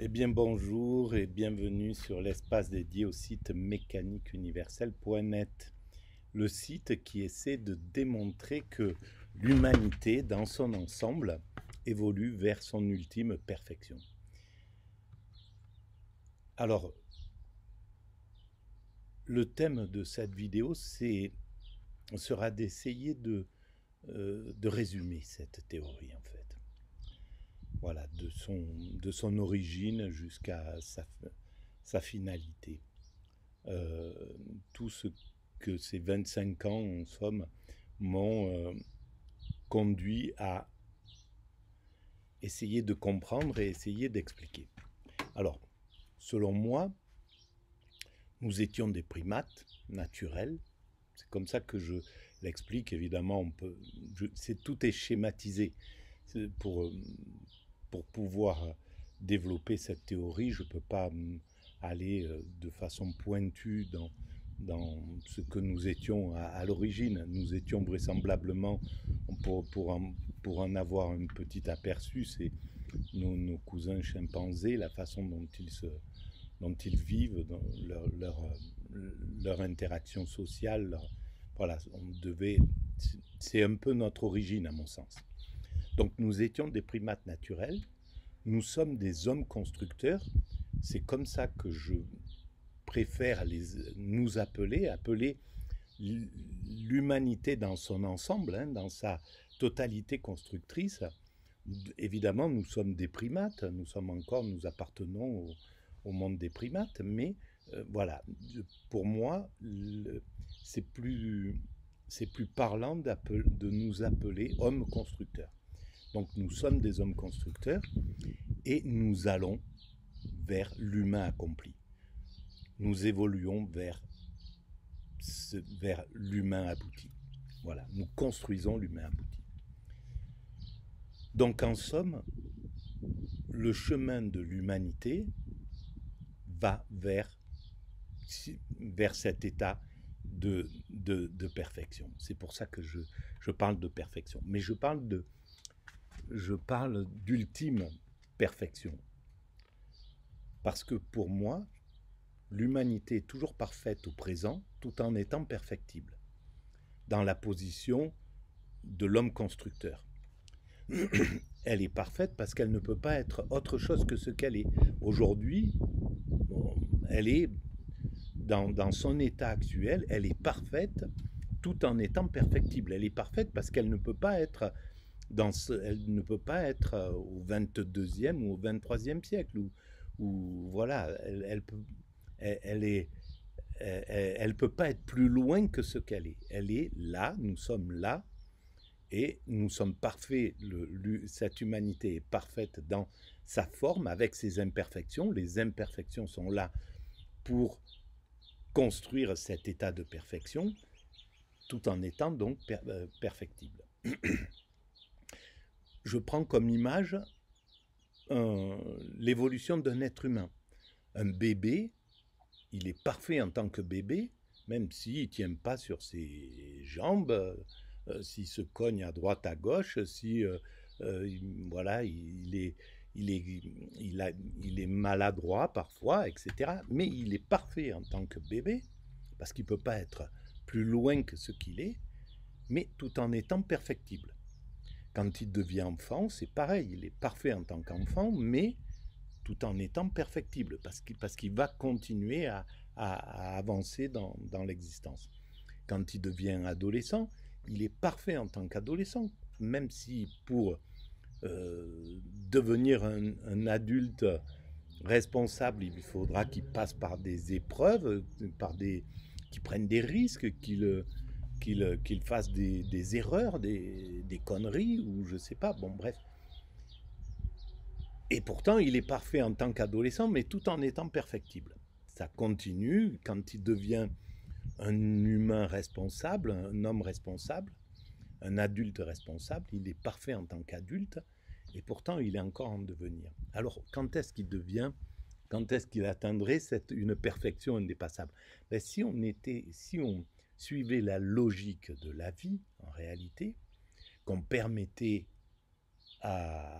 Eh bien bonjour et bienvenue sur l'espace dédié au site mécaniqueuniverselle.net, le site qui essaie de démontrer que l'humanité dans son ensemble évolue vers son ultime perfection. Alors, le thème de cette vidéo sera d'essayer de résumer cette théorie en fait. Voilà, de son origine jusqu'à sa finalité. Euh, tout ce que ces 25 ans, en somme, m'ont conduit à essayer de comprendre et essayer d'expliquer. Alors, selon moi, nous étions des primates naturels. C'est comme ça que je l'explique. Évidemment, tout est schématisé. Pour, pour pouvoir développer cette théorie, je ne peux pas aller de façon pointue dans ce que nous étions à l'origine. Nous étions vraisemblablement, pour en avoir un petit aperçu, c'est nos cousins chimpanzés, la façon dont ils vivent, dans leur interaction sociale. Voilà, c'est un peu notre origine à mon sens. Donc nous étions des primates naturels, nous sommes des hommes constructeurs, c'est comme ça que je préfère nous appeler l'humanité dans son ensemble, hein, dans sa totalité constructrice. Évidemment, nous sommes des primates, nous appartenons au monde des primates, mais voilà, pour moi, c'est plus parlant de nous appeler hommes constructeurs. Donc nous sommes des hommes constructeurs et nous allons vers l'humain accompli. Nous évoluons vers l'humain abouti. Voilà, nous construisons l'humain abouti. Donc en somme, le chemin de l'humanité va vers cet état de perfection. C'est pour ça que je parle de perfection. Mais je parle d'ultime perfection. Parce que pour moi, l'humanité est toujours parfaite au présent tout en étant perfectible, dans la position de l'homme constructeur. Elle est parfaite parce qu'elle ne peut pas être autre chose que ce qu'elle est. Aujourd'hui, elle est dans son état actuel, elle est parfaite tout en étant perfectible. Elle est parfaite parce qu'elle ne peut pas être elle ne peut pas être au 22e ou au 23e siècle où voilà, elle peut pas être plus loin que ce qu'elle est. Elle est là, nous sommes là, et nous sommes parfaits. Cette humanité est parfaite dans sa forme, avec ses imperfections. Les imperfections sont là pour construire cet état de perfection, tout en étant donc perfectible. Je prends comme image l'évolution d'un être humain. Un bébé, il est parfait en tant que bébé, même s'il ne tient pas sur ses jambes, s'il se cogne à droite, à gauche, si voilà, il est maladroit parfois, etc. Mais il est parfait en tant que bébé, parce qu'il ne peut pas être plus loin que ce qu'il est, mais tout en étant perfectible. Quand il devient enfant, c'est pareil, il est parfait en tant qu'enfant, mais tout en étant perfectible, parce qu'il va continuer à avancer dans l'existence. Quand il devient adolescent, il est parfait en tant qu'adolescent, même si pour devenir un adulte responsable, il faudra qu'il passe par des épreuves, qu'il prenne des risques, qu'il fasse des erreurs, des conneries, ou je sais pas, bon bref. Et pourtant, il est parfait en tant qu'adolescent, mais tout en étant perfectible. Ça continue quand il devient un humain responsable, un homme responsable, un adulte responsable. Il est parfait en tant qu'adulte, et pourtant, il est encore en devenir. Alors, quand est-ce qu'il atteindrait une perfection indépassable? Ben, si on suivait la logique de la vie, en réalité, qu'on permettait à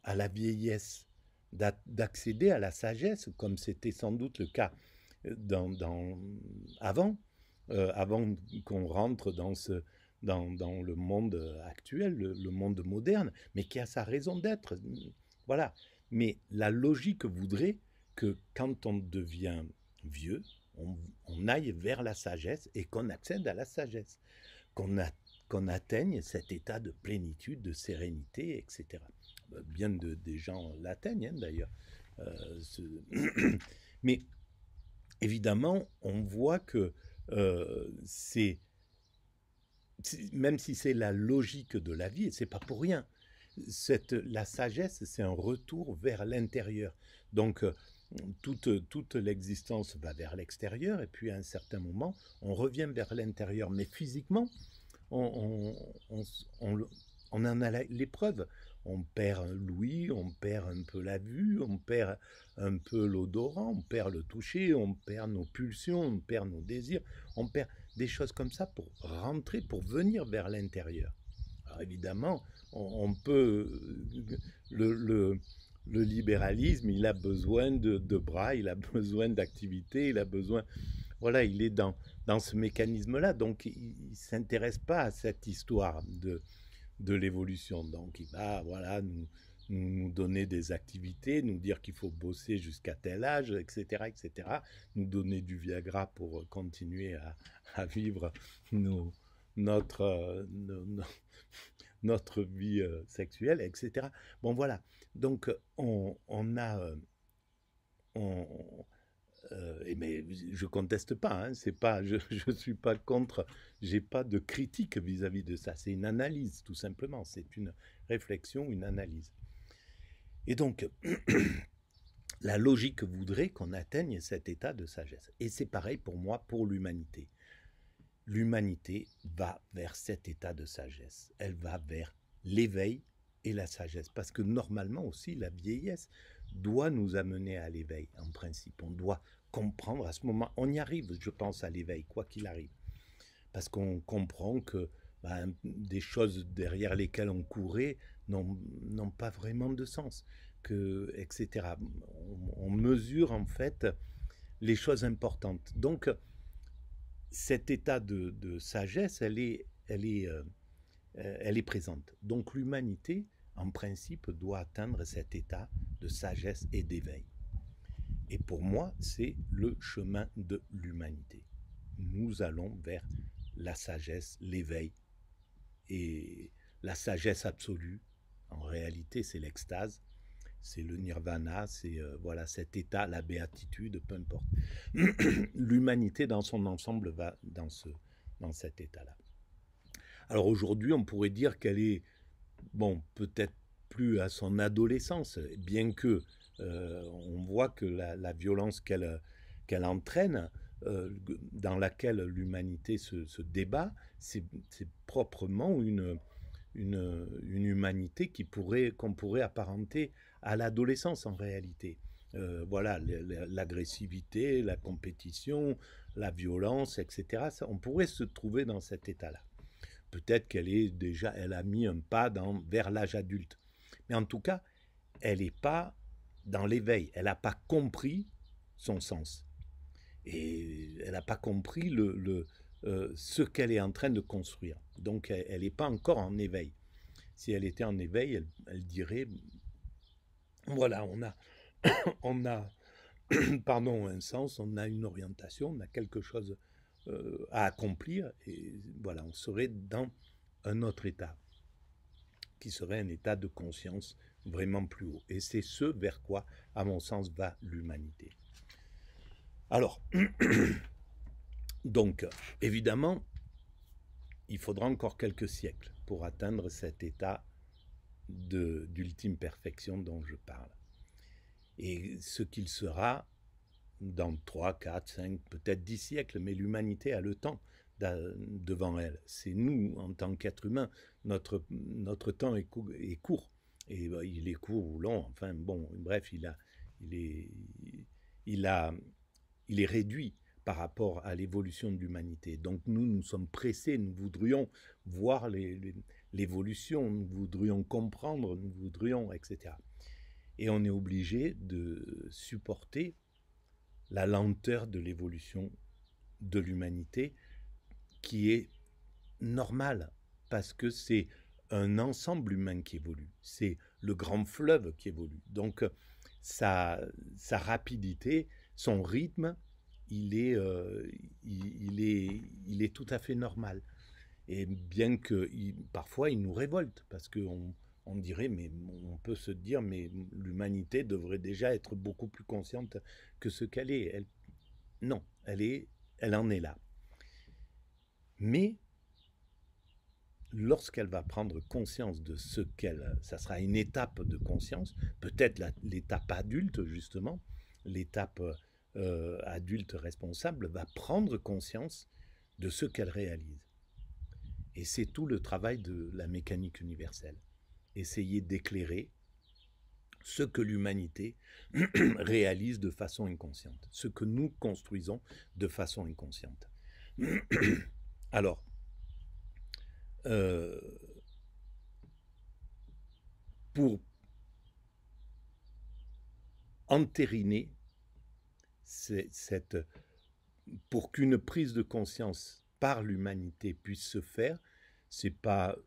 à la vieillesse, d'accéder à la sagesse, comme c'était sans doute le cas avant, avant qu'on rentre dans le monde actuel, le monde moderne, mais qui a sa raison d'être. Voilà. Mais la logique voudrait que quand on devient vieux, on aille vers la sagesse et qu'on accède à la sagesse, qu'on a, qu'on atteigne cet état de plénitude, de sérénité, etc. Bien des gens l'atteignent, hein, d'ailleurs. Ce... Mais évidemment, on voit que c'est même si c'est la logique de la vie, et c'est pas pour rien. La sagesse, c'est un retour vers l'intérieur. Donc, toute l'existence va vers l'extérieur, et puis à un certain moment, on revient vers l'intérieur. Mais physiquement, on, on, on, on en a l'épreuve. On perd l'ouïe, on perd un peu la vue, on perd un peu l'odorat, on perd le toucher, on perd nos pulsions, on perd nos désirs, on perd des choses comme ça pour rentrer, pour venir vers l'intérieur. Alors évidemment, on peut... Le, le, le libéralisme, il a besoin de bras, il a besoin d'activité, il a besoin... Voilà, il est dans ce mécanisme-là, donc il ne s'intéresse pas à cette histoire de l'évolution. Donc il va voilà, nous donner des activités, nous dire qu'il faut bosser jusqu'à tel âge, etc., etc., nous donner du Viagra pour continuer à vivre nos, notre, notre vie sexuelle, etc. Bon, voilà. Donc, on a... on, mais je conteste pas, hein, c'est pas, je suis pas contre, j'ai pas de critique vis-à-vis de ça. C'est une analyse, tout simplement. C'est une réflexion, une analyse. Et donc, la logique voudrait qu'on atteigne cet état de sagesse. Et c'est pareil pour moi, pour l'humanité. L'humanité va vers cet état de sagesse. Elle va vers l'éveil et la sagesse. Parce que normalement aussi, la vieillesse doit nous amener à l'éveil, en principe. On doit comprendre à ce moment, on y arrive, je pense, à l'éveil, quoi qu'il arrive. Parce qu'on comprend que des choses derrière lesquelles on courait n'ont pas vraiment de sens, que, etc. On mesure en fait les choses importantes. Donc, cet état de sagesse, elle est présente. Donc l'humanité, en principe, doit atteindre cet état de sagesse et d'éveil. Et pour moi, c'est le chemin de l'humanité. Nous allons vers la sagesse, l'éveil et la sagesse absolue. En réalité, c'est l'extase, c'est le nirvana, c'est voilà cet état, la béatitude, peu importe. L'humanité dans son ensemble va dans cet état-là. Alors aujourd'hui, on pourrait dire qu'elle est, bon, peut-être plus à son adolescence, bien que on voit que la violence qu'elle entraîne, dans laquelle l'humanité se débat, c'est proprement une humanité qu'on pourrait apparenter à l'adolescence en réalité. Voilà, l'agressivité, la compétition, la violence, etc. On pourrait se trouver dans cet état-là. Peut-être elle a mis un pas vers l'âge adulte. Mais en tout cas, elle n'est pas dans l'éveil. Elle n'a pas compris son sens. Et elle n'a pas compris ce qu'elle est en train de construire. Donc, elle n'est pas encore en éveil. Si elle était en éveil, elle dirait, voilà, on a pardon, un sens, on a une orientation, on a quelque chose à accomplir, et voilà, on serait dans un autre état, qui serait un état de conscience vraiment plus haut. Et c'est ce vers quoi, à mon sens, va l'humanité. Alors, donc, évidemment, il faudra encore quelques siècles pour atteindre cet état d'ultime perfection dont je parle. Et ce qu'il sera dans 3, 4, 5, peut-être 10 siècles, mais l'humanité a le temps devant elle. C'est nous, en tant qu'êtres humains, notre temps est court. Et il est court ou long, enfin bon, bref, il est réduit par rapport à l'évolution de l'humanité. Donc nous sommes pressés, nous voudrions voir l'évolution, nous voudrions comprendre, nous voudrions, etc. Et on est obligé de supporter la lenteur de l'évolution de l'humanité qui est normale parce que c'est un ensemble humain qui évolue, c'est le grand fleuve qui évolue. Donc sa rapidité, son rythme, il est, il est tout à fait normal. Et bien que parfois il nous révolte, parce qu'on on dirait, mais on peut se dire, mais l'humanité devrait déjà être beaucoup plus consciente que ce qu'elle est. Elle, non, elle en est là. Mais lorsqu'elle va prendre conscience de ce qu'elle, ça sera une étape de conscience, peut-être l'étape adulte justement, l'étape adulte responsable va prendre conscience de ce qu'elle réalise. Et c'est tout le travail de la mécanique universelle. Essayer d'éclairer ce que l'humanité réalise de façon inconsciente, ce que nous construisons de façon inconsciente. Alors, pour entériner pour qu'une prise de conscience par l'humanité puisse se faire, c'est pas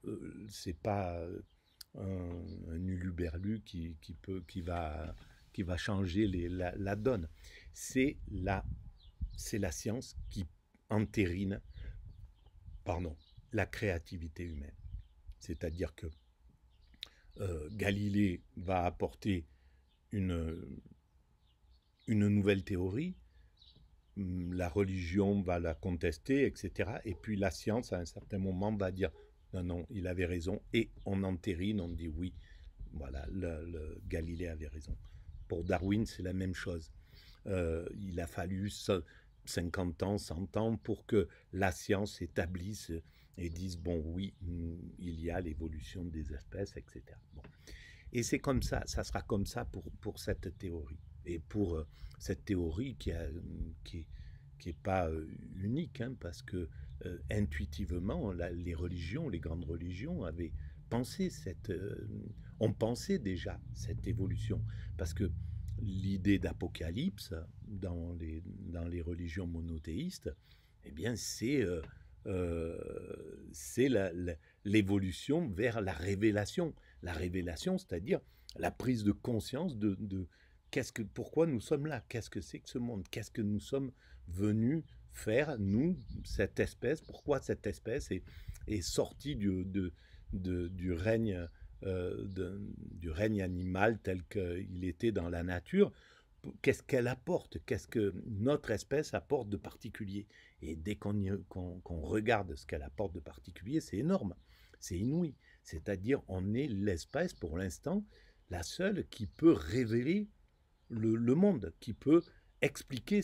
un uluberlu qui va changer la donne. C'est la science qui entérine, la créativité humaine. C'est-à-dire que Galilée va apporter une nouvelle théorie, la religion va la contester, etc. Et puis la science, à un certain moment, va dire non, non, il avait raison, et on entérine, on dit oui, voilà, le Galilée avait raison. Pour Darwin, c'est la même chose. Il a fallu 50 ans, 100 ans pour que la science établisse et dise, bon, oui, il y a l'évolution des espèces, etc. Bon. Et c'est comme ça sera comme ça pour cette théorie. Et pour cette théorie qui est pas unique, hein, parce que intuitivement, les religions, les grandes religions avaient pensé ont pensé déjà cette évolution. Parce que l'idée d'apocalypse dans les religions monothéistes, eh bien, c'est l'évolution vers la révélation. La révélation, c'est-à-dire la prise de conscience de pourquoi nous sommes là, qu'est-ce que c'est que ce monde, qu'est-ce que nous sommes venus faire, nous, cette espèce, pourquoi cette espèce est sortie du règne animal tel qu'il était dans la nature. Qu'est-ce qu'elle apporte, qu'est-ce que notre espèce apporte de particulier. Et dès qu'on regarde ce qu'elle apporte de particulier, c'est énorme, c'est inouï. C'est-à-dire, on est l'espèce, pour l'instant, la seule qui peut révéler le monde, qui peut expliquer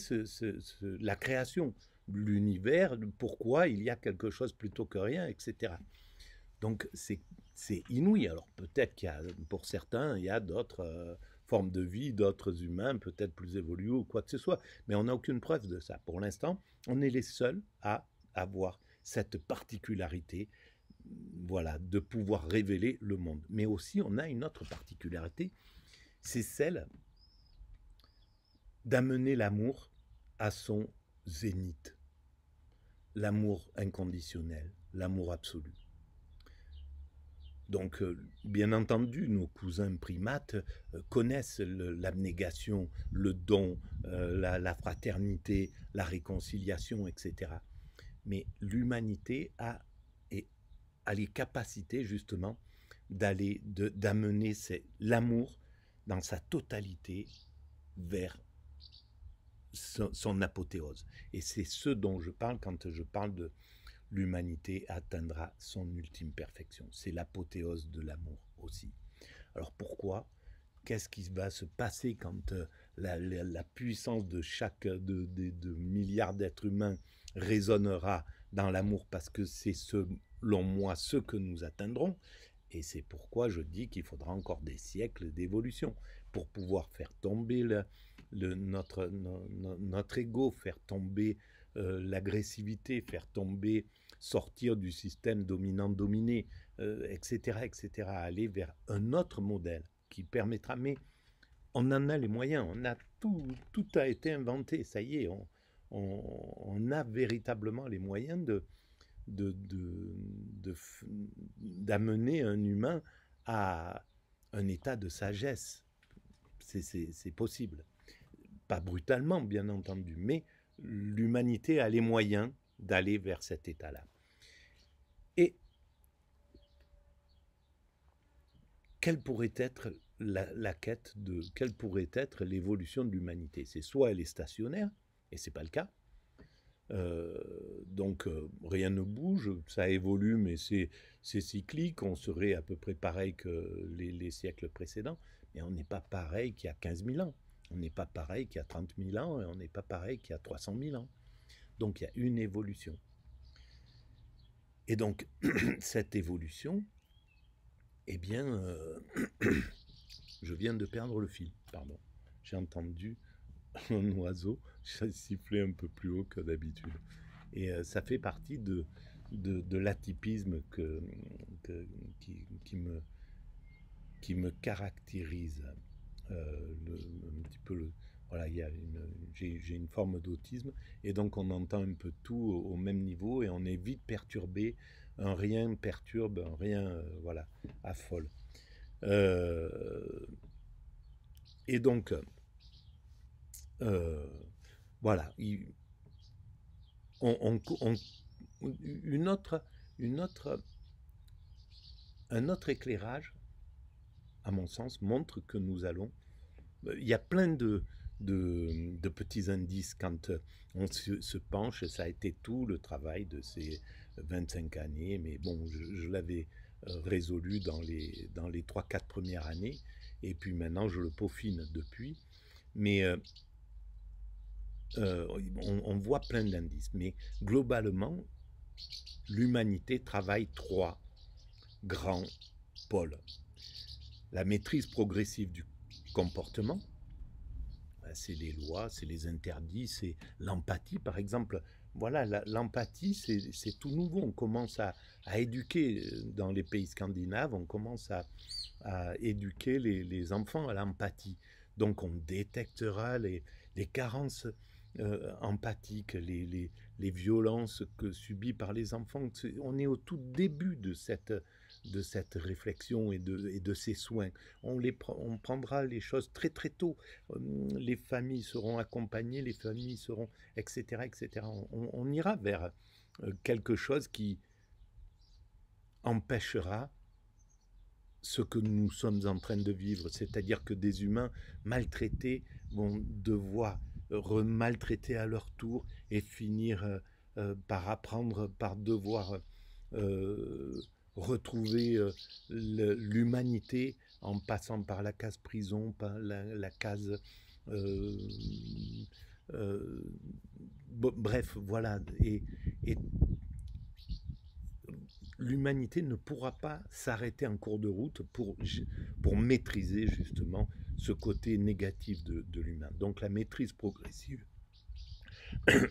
la création, l'univers, pourquoi il y a quelque chose plutôt que rien, etc. Donc c'est inouï. Alors peut-être qu'il y a, pour certains, il y a d'autres formes de vie, d'autres humains, peut-être plus évolués ou quoi que ce soit, mais on n'a aucune preuve de ça. Pour l'instant, on est les seuls à avoir cette particularité, voilà, de pouvoir révéler le monde. Mais aussi, on a une autre particularité, c'est celle d'amener l'amour à son zénith, l'amour inconditionnel, l'amour absolu. Donc, bien entendu, nos cousins primates connaissent l'abnégation, le don, la fraternité, la réconciliation, etc. Mais l'humanité a les capacités, justement, d'amener l'amour dans sa totalité vers son apothéose. Et c'est ce dont je parle quand je parle de l'humanité atteindra son ultime perfection. C'est l'apothéose de l'amour aussi. Alors pourquoi? Qu'est-ce qui va se passer quand la puissance de de milliards d'êtres humains résonnera dans l'amour? Parce que c'est selon moi ce que nous atteindrons. Et c'est pourquoi je dis qu'il faudra encore des siècles d'évolution pour pouvoir faire tomber notre ego, faire tomber l'agressivité, faire tomber, sortir du système dominant-dominé, etc., etc., aller vers un autre modèle qui permettra, mais on en a les moyens, tout a été inventé, ça y est, on a véritablement les moyens d'amener un humain à un état de sagesse. C'est possible. Pas brutalement, bien entendu, mais l'humanité a les moyens d'aller vers cet état-là. Et quelle pourrait être la quête de quelle pourrait être l'évolution de l'humanité? C'est soit elle est stationnaire, et c'est pas le cas. Donc rien ne bouge, ça évolue, mais c'est cyclique, on serait à peu près pareil que les siècles précédents, mais on n'est pas pareil qu'il y a 15 000 ans, on n'est pas pareil qu'il y a 30 000 ans, et on n'est pas pareil qu'il y a 300 000 ans. Donc il y a une évolution. Et donc cette évolution, eh bien, je viens de perdre le fil, pardon. J'ai entendu un oiseau siffler un peu plus haut que d'habitude. Et ça fait partie de l'atypisme qui me caractérise. Un petit peu voilà, j'ai une forme d'autisme, et donc on entend un peu tout au même niveau, et on est vite perturbé. Un rien perturbe, un rien voilà, affole. Et donc, voilà, un autre éclairage, à mon sens, montre que nous allons... Il y a plein de petits indices quand on se penche. Ça a été tout le travail de ces 25 années, mais bon, je l'avais résolu dans les 3-4 premières années, et puis maintenant je le peaufine depuis. Mais on voit plein d'indices, mais globalement, l'humanité travaille 3 grands pôles. La maîtrise progressive du comportement, c'est les lois, c'est les interdits, c'est l'empathie, par exemple. Voilà, l'empathie, c'est tout nouveau. On commence à éduquer dans les pays scandinaves, on commence à éduquer les enfants à l'empathie. Donc on détectera les carences empathiques, les violences subies par les enfants. On est au tout début de cette réflexion et de ces soins. On prendra les choses très très tôt. Les familles seront accompagnées, les familles seront, etc. etc. On ira vers quelque chose qui empêchera ce que nous sommes en train de vivre, c'est-à-dire que des humains maltraités vont devoir remaltraiter à leur tour et finir par apprendre, par devoir retrouver l'humanité en passant par la case prison, par la case... bref, voilà. Et l'humanité ne pourra pas s'arrêter en cours de route pour maîtriser justement ce côté négatif de l'humain. Donc la maîtrise progressive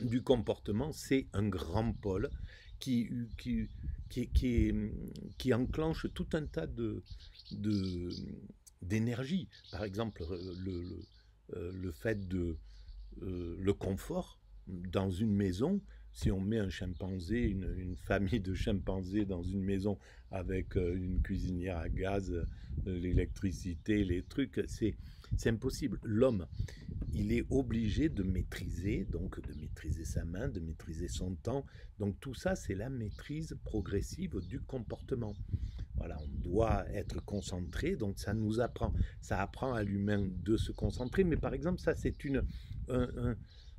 du comportement, c'est un grand pôle qui enclenche tout un tas d'énergie. Par exemple, le fait de le confort dans une maison. Si on met un chimpanzé, une famille de chimpanzés dans une maison avec une cuisinière à gaz, l'électricité, les trucs, c'est impossible. L'homme, il est obligé de maîtriser, donc de maîtriser sa main, de maîtriser son temps. Donc tout ça, c'est la maîtrise progressive du comportement. Voilà, on doit être concentré, donc ça nous apprend, ça apprend à l'humain de se concentrer. Mais par exemple, ça c'est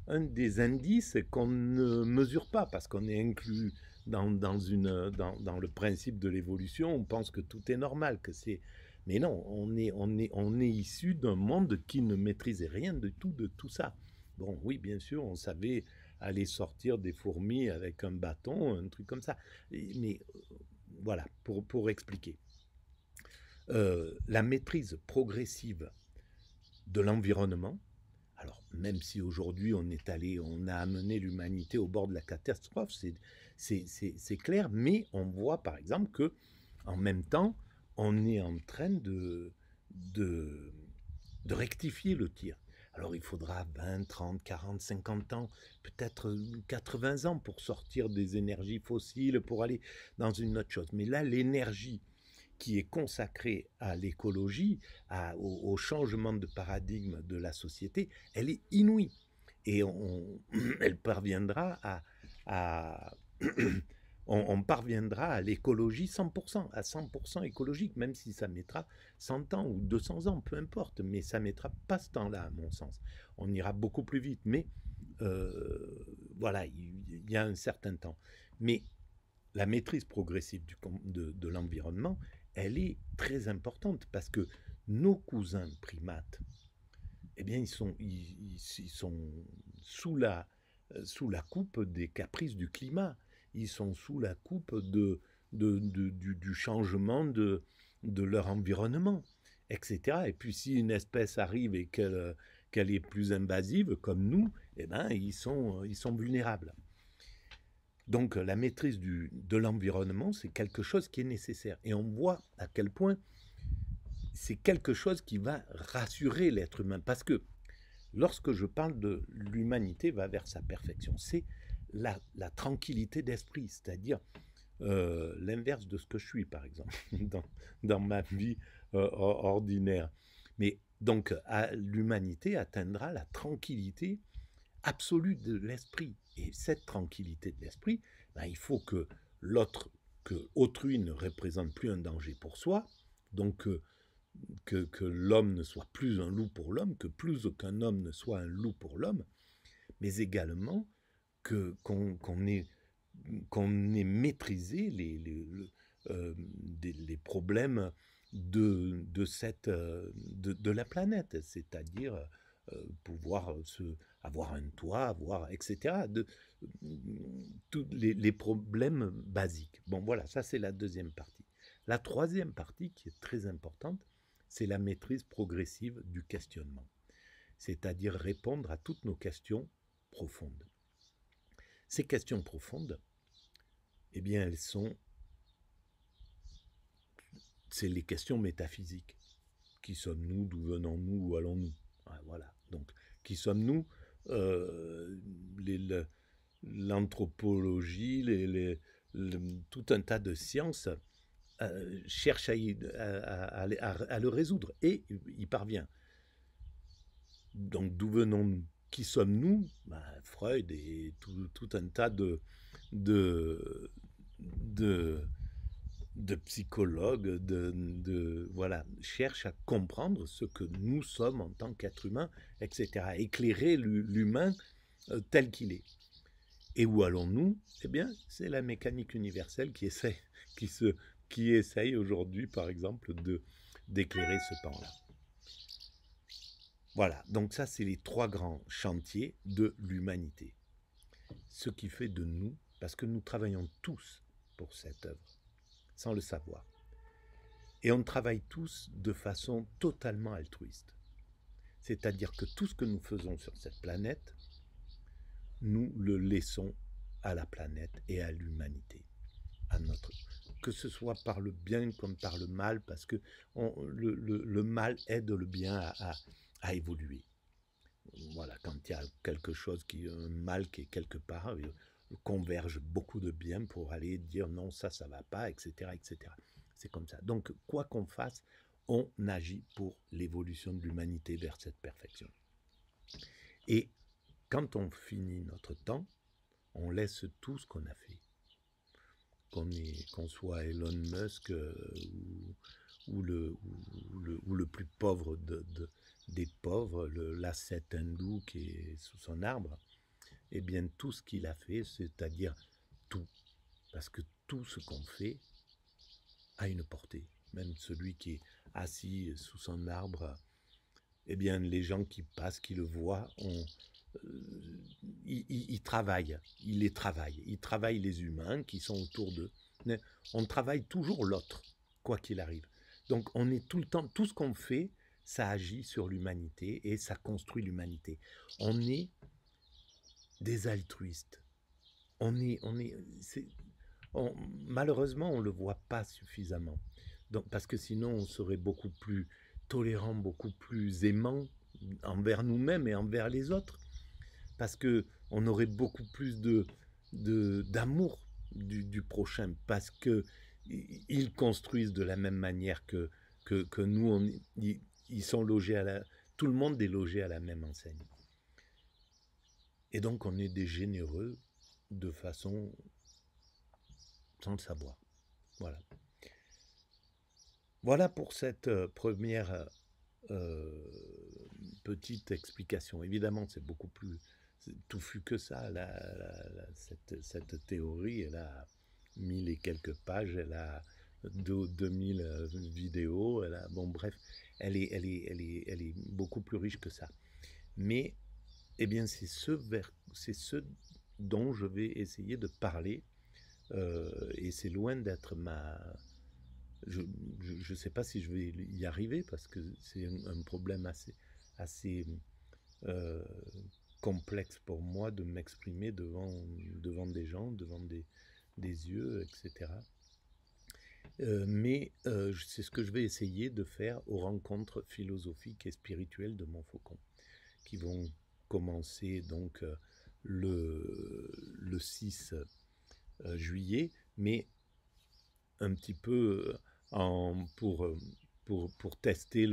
un des indices qu'on ne mesure pas, parce qu'on est inclus dans le principe de l'évolution. On pense que tout est normal, que c'est... Mais non, on est issu d'un monde qui ne maîtrisait rien de tout ça. Bon, oui, bien sûr, on savait aller sortir des fourmis avec un bâton, un truc comme ça. Mais voilà, pour expliquer. La maîtrise progressive de l'environnement. Alors, même si aujourd'hui on a amené l'humanité au bord de la catastrophe, c'est clair, mais on voit par exemple que, en même temps, on est en train de de rectifier le tir. Alors il faudra 20, 30, 40, 50 ans, peut-être 80 ans pour sortir des énergies fossiles, pour aller dans une autre chose. Mais là, l'énergie qui est consacrée à l'écologie, au changement de paradigme de la société, elle est inouïe. Et elle parviendra à on parviendra à l'écologie 100%, à 100% écologique, même si ça mettra 100 ans ou 200 ans, peu importe, mais ça ne mettra pas ce temps-là, à mon sens. On ira beaucoup plus vite, mais voilà, il y a un certain temps. Mais la maîtrise progressive de l'environnement, elle est très importante, parce que nos cousins primates, eh bien, ils sont sous la coupe des caprices du climat. Ils sont sous la coupe du changement de leur environnement, etc. Et puis, si une espèce arrive et qu'elle est plus invasive, comme nous, eh ben, ils sont vulnérables. Donc, la maîtrise de l'environnement, c'est quelque chose qui est nécessaire. Et on voit à quel point c'est quelque chose qui va rassurer l'être humain. Parce que lorsque je parle de l'humanité va vers sa perfection, c'est la tranquillité d'esprit, c'est-à-dire l'inverse de ce que je suis, par exemple, dans ma vie ordinaire. Mais donc, l'humanité atteindra la tranquillité absolue de l'esprit. Et cette tranquillité de l'esprit, ben, il faut que autrui ne représente plus un danger pour soi, donc que l'homme ne soit plus un loup pour l'homme, que plus aucun homme ne soit un loup pour l'homme, mais également qu'on ait maîtrisé les problèmes de la planète, c'est-à-dire pouvoir avoir un toit, etc. Tous les problèmes basiques. Bon, voilà, ça c'est la deuxième partie. La troisième partie, qui est très importante, c'est la maîtrise progressive du questionnement, c'est-à-dire répondre à toutes nos questions profondes. Ces questions profondes, eh bien, c'est les questions métaphysiques. Qui sommes-nous? D'où venons-nous? Où allons-nous? Voilà. Donc, qui sommes-nous? L'anthropologie, tout un tas de sciences cherche à le résoudre, et y parvient. Donc, d'où venons-nous? Qui sommes-nous? Freud et tout un tas de psychologues, voilà, cherchent à comprendre ce que nous sommes en tant qu'être humain, etc. Éclairer l'humain tel qu'il est. Et où allons-nous? Eh bien, c'est la mécanique universelle qui essaye aujourd'hui, par exemple, d'éclairer ce pan-là. Voilà, donc ça, c'est les trois grands chantiers de l'humanité. Ce qui fait de nous, parce que nous travaillons tous pour cette œuvre, sans le savoir. Et on travaille tous de façon totalement altruiste. C'est-à-dire que tout ce que nous faisons sur cette planète, nous le laissons à la planète et à l'humanité, que ce soit par le bien comme par le mal, parce que le mal aide le bien à évoluer. Voilà, quand il y a quelque chose un mal qui est quelque part, converge beaucoup de bien pour aller dire non, ça va pas, etc., etc. C'est comme ça. Donc, quoi qu'on fasse, on agit pour l'évolution de l'humanité vers cette perfection. Et quand on finit notre temps, on laisse tout ce qu'on a fait. Qu'on soit Elon Musk ou le plus pauvre des pauvres, l'ascète hindou qui est sous son arbre, eh bien tout ce qu'il a fait, c'est-à-dire tout. Parce que tout ce qu'on fait a une portée. Même celui qui est assis sous son arbre, eh bien les gens qui passent, qui le voient, ils travaillent, ils les travaillent. Ils travaillent les humains qui sont autour d'eux. On travaille toujours l'autre, quoi qu'il arrive. Donc on est tout le temps, tout ce qu'on fait, ça agit sur l'humanité et ça construit l'humanité. On est des altruistes. Malheureusement, on ne le voit pas suffisamment. Donc, parce que sinon, on serait beaucoup plus tolérants, beaucoup plus aimants envers nous-mêmes et envers les autres, parce que on aurait beaucoup plus d'amour du prochain, parce que ils construisent de la même manière que nous. Ils sont logés tout le monde est logé à la même enseigne. Et donc on est des généreux de façon sans le savoir. Voilà. Voilà pour cette première petite explication. Évidemment, c'est beaucoup plus touffu que ça. Cette théorie, elle a 1000 et quelques pages, elle a 2000 vidéos, bon bref, elle est beaucoup plus riche que ça. Mais, eh bien, c'est ce dont je vais essayer de parler, et c'est loin d'être je ne sais pas si je vais y arriver parce que c'est un problème assez complexe pour moi de m'exprimer devant des gens, devant des yeux, etc. Mais c'est ce que je vais essayer de faire aux rencontres philosophiques et spirituelles de Montfaucon, qui vont commencer donc le 6 juillet, mais un petit peu pour tester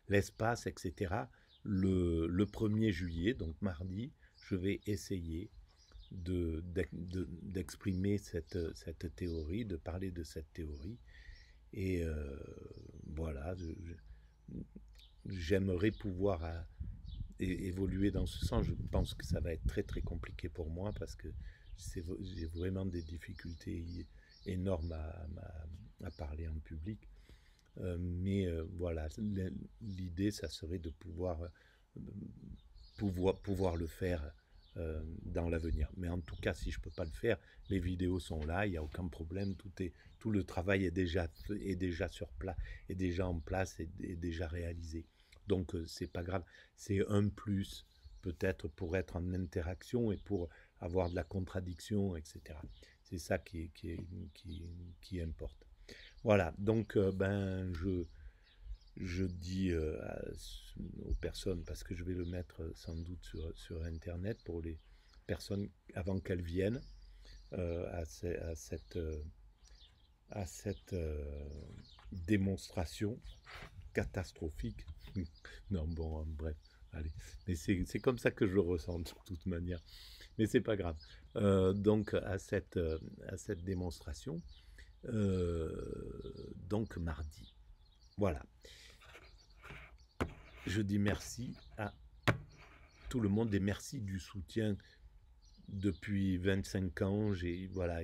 l'espace, etc. Le 1er juillet, donc mardi, je vais essayer d'exprimer cette théorie, de parler de cette théorie. Et voilà, j'aimerais pouvoir évoluer dans ce sens. Je pense que ça va être très très compliqué pour moi parce que j'ai vraiment des difficultés énormes à parler en public. Mais voilà, l'idée, ça serait de pouvoir le faire dans l'avenir. Mais en tout cas, si je ne peux pas le faire, les vidéos sont là, il n'y a aucun problème, tout le travail est déjà sur place, est déjà en place, est déjà réalisé. Donc c'est pas grave, c'est un plus peut-être pour être en interaction et pour avoir de la contradiction, etc. C'est ça qui importe. Voilà, donc ben je dis aux personnes, parce que je vais le mettre sans doute sur Internet pour les personnes avant qu'elles viennent à cette démonstration catastrophique. Non, bon, bref, allez. Mais c'est comme ça que je le ressens de toute manière. Mais c'est pas grave. Donc à cette démonstration, donc mardi. Voilà. Je dis merci à tout le monde et merci du soutien depuis 25 ans. Voilà,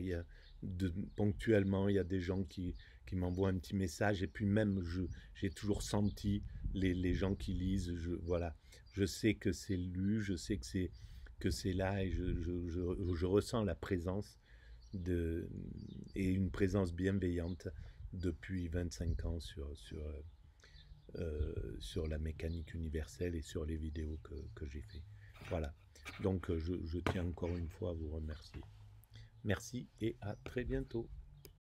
ponctuellement, il y a des gens qui m'envoient un petit message et puis même j'ai toujours senti les gens qui lisent. Voilà, je sais que c'est lu, je sais que c'est là et je ressens la présence et une présence bienveillante depuis 25 ans sur la mécanique universelle et sur les vidéos que j'ai fait. Voilà. Donc je tiens encore une fois à vous remercier. Merci et à très bientôt.